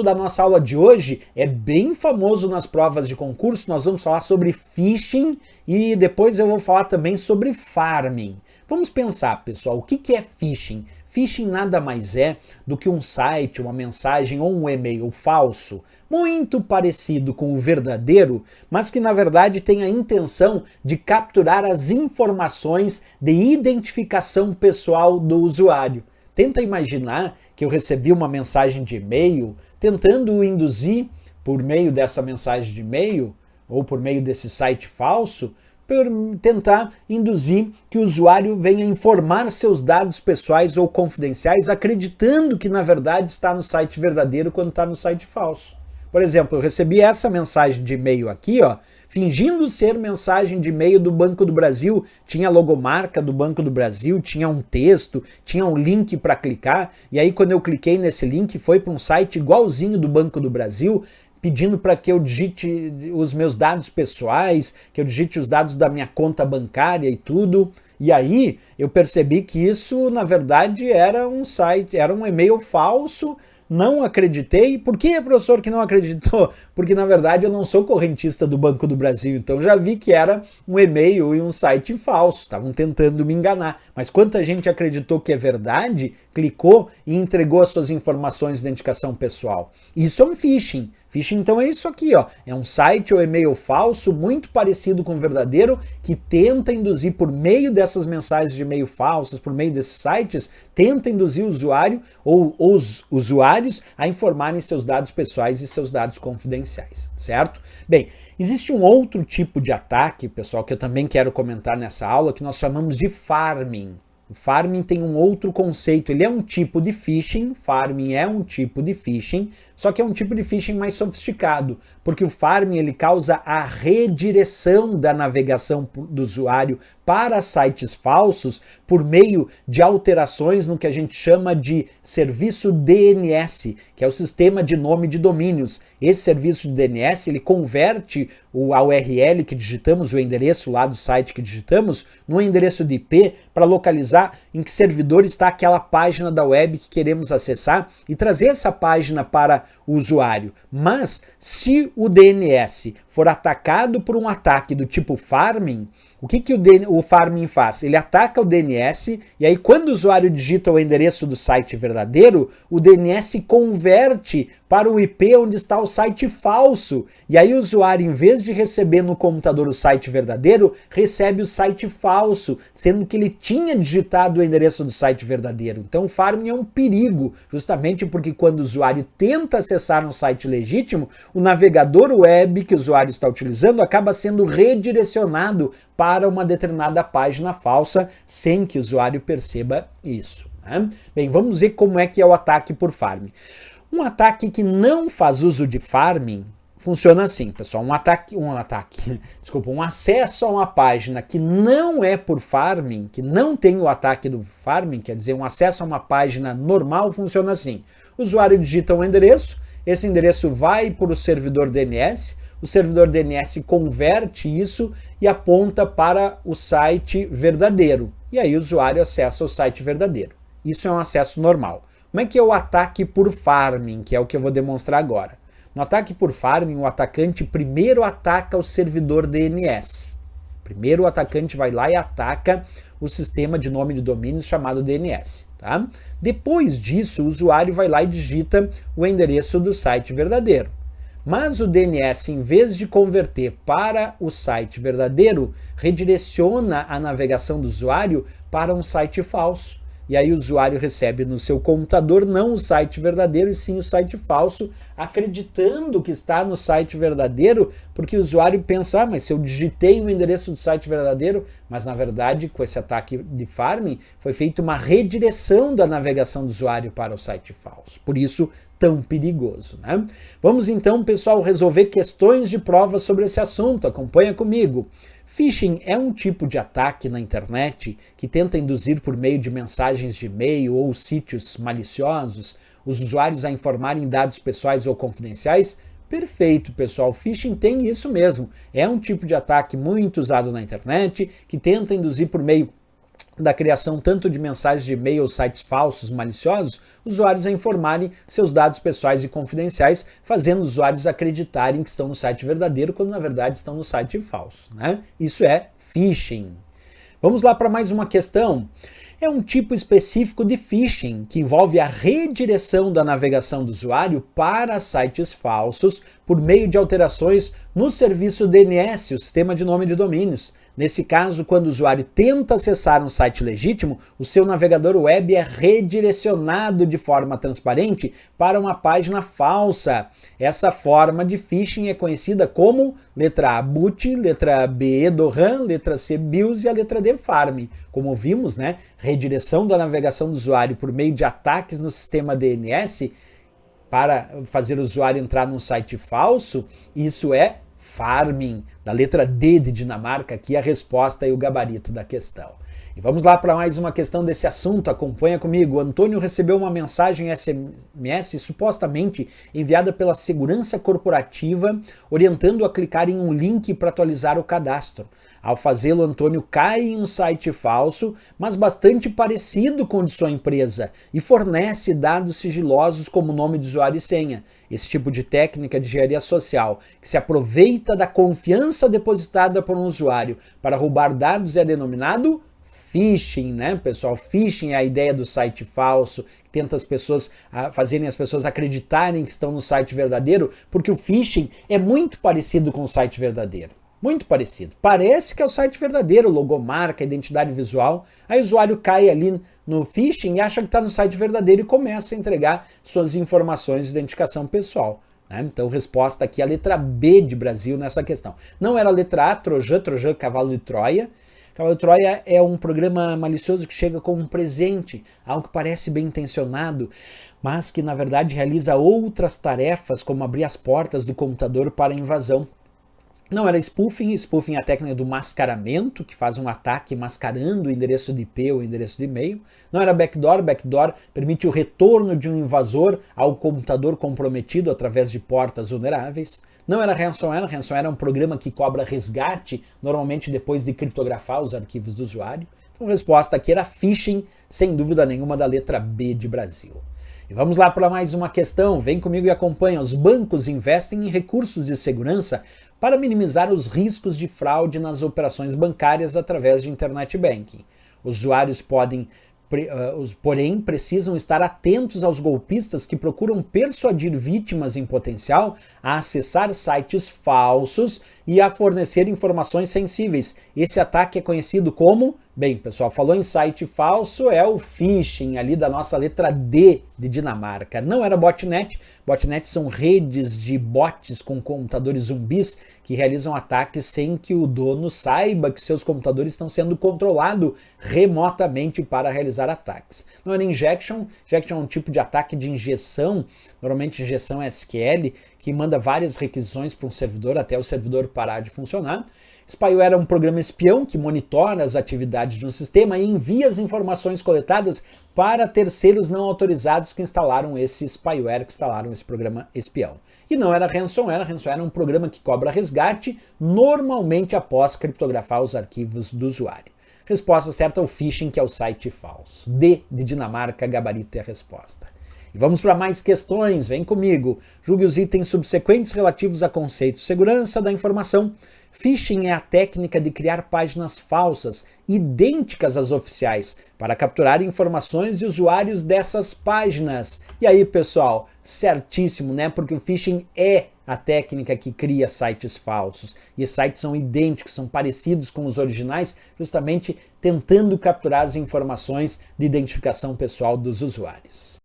Da nossa aula de hoje é bem famoso nas provas de concurso. Nós vamos falar sobre phishing e depois eu vou falar também sobre farming. Vamos pensar, pessoal, o que é phishing? Phishing nada mais é do que um site, uma mensagem ou um e-mail falso, muito parecido com o verdadeiro, mas que na verdade tem a intenção de capturar as informações de identificação pessoal do usuário. Tenta imaginar que eu recebi uma mensagem de e-mail tentando induzir, por meio dessa mensagem de e-mail ou por meio desse site falso, por tentar induzir que o usuário venha informar seus dados pessoais ou confidenciais, acreditando que na verdade está no site verdadeiro quando está no site falso. Por exemplo, eu recebi essa mensagem de e-mail aqui, ó, fingindo ser mensagem de e-mail do Banco do Brasil, tinha a logomarca do Banco do Brasil, tinha um texto, tinha um link para clicar, e aí quando eu cliquei nesse link foi para um site igualzinho do Banco do Brasil, pedindo para que eu digite os meus dados pessoais, que eu digite os dados da minha conta bancária e tudo. E aí eu percebi que isso, na verdade, era um site, era um e-mail falso. Não acreditei. Por que, professor, que não acreditou? Porque, na verdade, eu não sou correntista do Banco do Brasil, então já vi que era um e-mail e um site falso. Estavam tentando me enganar. Mas quanta gente acreditou que é verdade, clicou e entregou as suas informações de identificação pessoal. Isso é um phishing. Phishing, então, é isso aqui, ó. É um site ou e-mail falso, muito parecido com o verdadeiro, que tenta induzir por meio dessas mensagens de e-mail falsas, por meio desses sites, tenta induzir o usuário ou os usuários a informarem seus dados pessoais e seus dados confidenciais, certo? Bem, existe um outro tipo de ataque, pessoal, que eu também quero comentar nessa aula, que nós chamamos de farming. O farming tem um outro conceito, ele é um tipo de phishing, farming é um tipo de phishing, só que é um tipo de phishing mais sofisticado, porque o farming ele causa a redireção da navegação do usuário para sites falsos por meio de alterações no que a gente chama de serviço DNS, que é o sistema de nome de domínios. Esse serviço de DNS ele converte a URL que digitamos, o endereço lá do site que digitamos, no endereço de IP para localizar em que servidor está aquela página da web que queremos acessar e trazer essa página para o usuário. Mas se o DNS for atacado por um ataque do tipo farming, o que o farming faz? Ele ataca o DNS e aí quando o usuário digita o endereço do site verdadeiro, o DNS converte para o IP onde está o site falso. E aí o usuário, em vez de receber no computador o site verdadeiro, recebe o site falso, sendo que ele tinha digitado o endereço do site verdadeiro. Então o farming é um perigo, justamente porque quando o usuário tenta acessar um site legítimo, o navegador web que o usuário está utilizando acaba sendo redirecionado para uma determinada página falsa sem que o usuário perceba isso, né? Bem, vamos ver como é que é o ataque por farming. Um ataque que não faz uso de farming funciona assim, pessoal. Um acesso a uma página que não é por farming, que não tem o ataque do farming, quer dizer, um acesso a uma página normal funciona assim. O usuário digita um endereço, esse endereço vai para o servidor DNS, o servidor DNS converte isso e aponta para o site verdadeiro. E aí o usuário acessa o site verdadeiro. Isso é um acesso normal. Como é que é o ataque por farming, que é o que eu vou demonstrar agora? No ataque por farming, o atacante primeiro ataca o servidor DNS. Primeiro o atacante vai lá e ataca o sistema de nome de domínio chamado DNS. Tá? Depois disso, o usuário vai lá e digita o endereço do site verdadeiro. Mas o DNS, em vez de converter para o site verdadeiro, redireciona a navegação do usuário para um site falso. E aí o usuário recebe no seu computador não o site verdadeiro, e sim o site falso, acreditando que está no site verdadeiro, porque o usuário pensa, mas se eu digitei o endereço do site verdadeiro, mas na verdade com esse ataque de farming foi feita uma redireção da navegação do usuário para o site falso. Por isso, tão perigoso, né? Vamos então, pessoal, resolver questões de prova sobre esse assunto. Acompanha comigo. Phishing é um tipo de ataque na internet que tenta induzir por meio de mensagens de e-mail ou sítios maliciosos os usuários a informarem dados pessoais ou confidenciais? Perfeito, pessoal. Phishing tem isso mesmo. É um tipo de ataque muito usado na internet que tenta induzir por meio da criação tanto de mensagens de e-mail ou sites falsos, maliciosos, usuários a informarem seus dados pessoais e confidenciais, fazendo usuários acreditarem que estão no site verdadeiro, quando na verdade estão no site falso, né? Isso é phishing. Vamos lá para mais uma questão. É um tipo específico de phishing que envolve a redireção da navegação do usuário para sites falsos por meio de alterações no serviço DNS, o sistema de nome de domínios. Nesse caso, quando o usuário tenta acessar um site legítimo, o seu navegador web é redirecionado de forma transparente para uma página falsa. Essa forma de phishing é conhecida como letra A, boot, letra B, doran, letra C, BIOS e a letra D, farm. Como vimos, né, redireção da navegação do usuário por meio de ataques no sistema DNS para fazer o usuário entrar num site falso, isso é farming, da letra D de Dinamarca, aqui a resposta e o gabarito da questão. E vamos lá para mais uma questão desse assunto, acompanha comigo. O Antônio recebeu uma mensagem SMS supostamente enviada pela segurança corporativa, orientando a clicar em um link para atualizar o cadastro. Ao fazê-lo, Antônio cai em um site falso, mas bastante parecido com o de sua empresa, e fornece dados sigilosos como nome de usuário e senha. Esse tipo de técnica de engenharia social, que se aproveita da confiança depositada por um usuário para roubar dados, é denominado phishing, né, pessoal? Phishing é a ideia do site falso, que tenta fazerem as pessoas acreditarem que estão no site verdadeiro, porque o phishing é muito parecido com o site verdadeiro. Muito parecido. Parece que é o site verdadeiro, logomarca, identidade visual. Aí o usuário cai ali no phishing e acha que está no site verdadeiro e começa a entregar suas informações de identificação pessoal. Né? Então, resposta aqui a letra B de Brasil nessa questão. Não era a letra A, Trojan, cavalo de Troia. Cavalo de Troia é um programa malicioso que chega como um presente, algo que parece bem intencionado, mas que na verdade realiza outras tarefas, como abrir as portas do computador para a invasão. Não era spoofing é a técnica do mascaramento, que faz um ataque mascarando o endereço de IP ou o endereço de e-mail. Não era backdoor permite o retorno de um invasor ao computador comprometido através de portas vulneráveis. Não era ransomware é um programa que cobra resgate, normalmente depois de criptografar os arquivos do usuário. Então a resposta aqui era phishing, sem dúvida nenhuma, da letra B de Brasil. E vamos lá para mais uma questão, vem comigo e acompanha. Os bancos investem em recursos de segurança para minimizar os riscos de fraude nas operações bancárias através de internet banking. Os usuários porém, precisam estar atentos aos golpistas que procuram persuadir vítimas em potencial a acessar sites falsos e a fornecer informações sensíveis. Esse ataque é conhecido como... Bem, pessoal, falou em site falso, é o phishing ali da nossa letra D de Dinamarca. Não era botnet. Botnets são redes de bots com computadores zumbis que realizam ataques sem que o dono saiba que seus computadores estão sendo controlados remotamente para realizar ataques. Não era injection. Injection é um tipo de ataque de injeção, normalmente injeção SQL, que manda várias requisições para um servidor até o servidor parar de funcionar. Spyware é um programa espião que monitora as atividades de um sistema e envia as informações coletadas para terceiros não autorizados que instalaram esse spyware, que instalaram esse programa espião. E não era ransomware. Ransomware é um programa que cobra resgate, normalmente após criptografar os arquivos do usuário. Resposta certa, o phishing, que é o site falso. D de Dinamarca, gabarito é a resposta. E vamos para mais questões, vem comigo. Julgue os itens subsequentes relativos a conceitos de segurança da informação. Phishing é a técnica de criar páginas falsas, idênticas às oficiais, para capturar informações de usuários dessas páginas. E aí, pessoal, certíssimo, né? Porque o phishing é a técnica que cria sites falsos. E esses sites são idênticos, são parecidos com os originais, justamente tentando capturar as informações de identificação pessoal dos usuários.